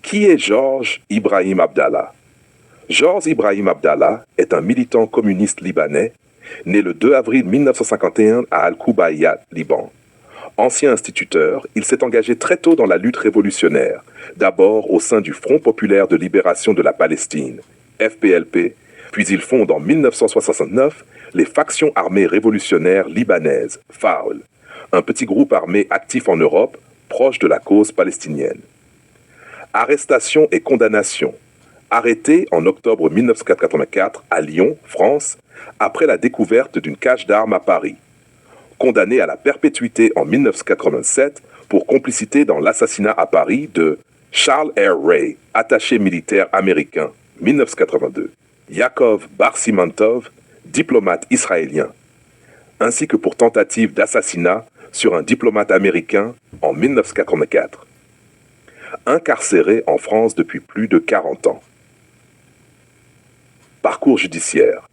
Qui est Georges Ibrahim Abdallah? Georges Ibrahim Abdallah est un militant communiste libanais, né le 2 avril 1951 à Al-Koubaïat, Liban. Ancien instituteur, il s'est engagé très tôt dans la lutte révolutionnaire, d'abord au sein du Front populaire de libération de la Palestine, FPLP, puis il fonde en 1969 les factions armées révolutionnaires libanaises, FARL, un petit groupe armé actif en Europe, proche de la cause palestinienne. Arrestation et condamnation. Arrêté en octobre 1984 à Lyon, France, après la découverte d'une cache d'armes à Paris. Condamné à la perpétuité en 1987 pour complicité dans l'assassinat à Paris de Charles R. Ray, attaché militaire américain, 1982, Yaakov Bar-Simantov, diplomate israélien, ainsi que pour tentative d'assassinat sur un diplomate américain en 1984. Incarcéré en France depuis plus de 40 ans. Parcours judiciaire.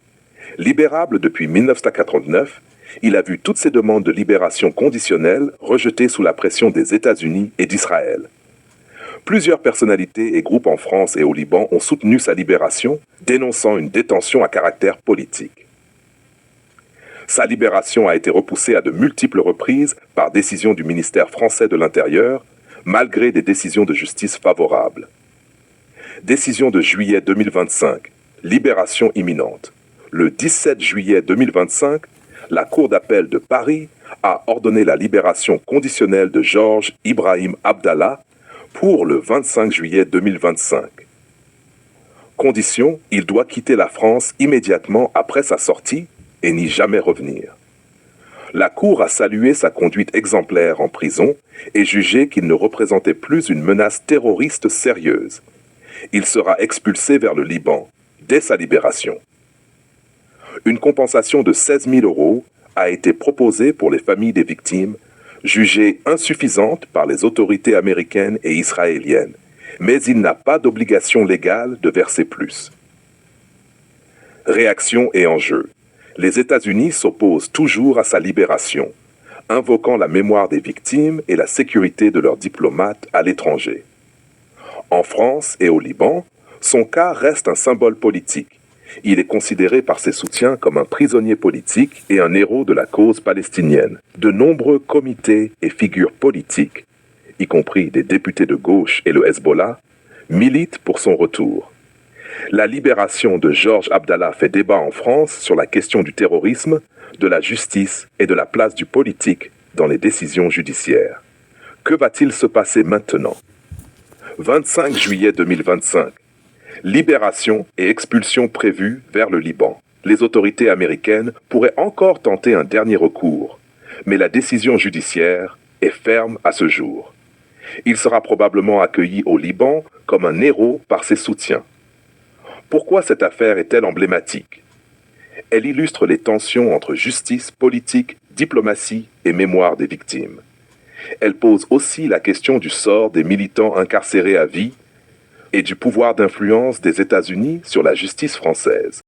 Libérable depuis 1989, il a vu toutes ses demandes de libération conditionnelle rejetées sous la pression des États-Unis et d'Israël. Plusieurs personnalités et groupes en France et au Liban ont soutenu sa libération, dénonçant une détention à caractère politique. Sa libération a été repoussée à de multiples reprises par décision du ministère français de l'Intérieur, malgré des décisions de justice favorables. Décision de juillet 2025, libération imminente. Le 17 juillet 2025, la Cour d'appel de Paris a ordonné la libération conditionnelle de Georges Ibrahim Abdallah pour le 25 juillet 2025. Condition, il doit quitter la France immédiatement après sa sortie et n'y jamais revenir. La Cour a salué sa conduite exemplaire en prison et jugé qu'il ne représentait plus une menace terroriste sérieuse. Il sera expulsé vers le Liban dès sa libération. Une compensation de 16 000 € a été proposée pour les familles des victimes, jugée insuffisante par les autorités américaines et israéliennes, mais il n'a pas d'obligation légale de verser plus. Réaction et enjeu. Les États-Unis s'opposent toujours à sa libération, invoquant la mémoire des victimes et la sécurité de leurs diplomates à l'étranger. En France et au Liban, son cas reste un symbole politique. Il est considéré par ses soutiens comme un prisonnier politique et un héros de la cause palestinienne. De nombreux comités et figures politiques, y compris des députés de gauche et le Hezbollah, militent pour son retour. La libération de Georges Abdallah fait débat en France sur la question du terrorisme, de la justice et de la place du politique dans les décisions judiciaires. Que va-t-il se passer maintenant? 25 juillet 2025. Libération et expulsion prévues vers le Liban. Les autorités américaines pourraient encore tenter un dernier recours, mais la décision judiciaire est ferme à ce jour. Il sera probablement accueilli au Liban comme un héros par ses soutiens. Pourquoi cette affaire est-elle emblématique? Elle illustre les tensions entre justice, politique, diplomatie et mémoire des victimes. Elle pose aussi la question du sort des militants incarcérés à vie et du pouvoir d'influence des États-Unis sur la justice française.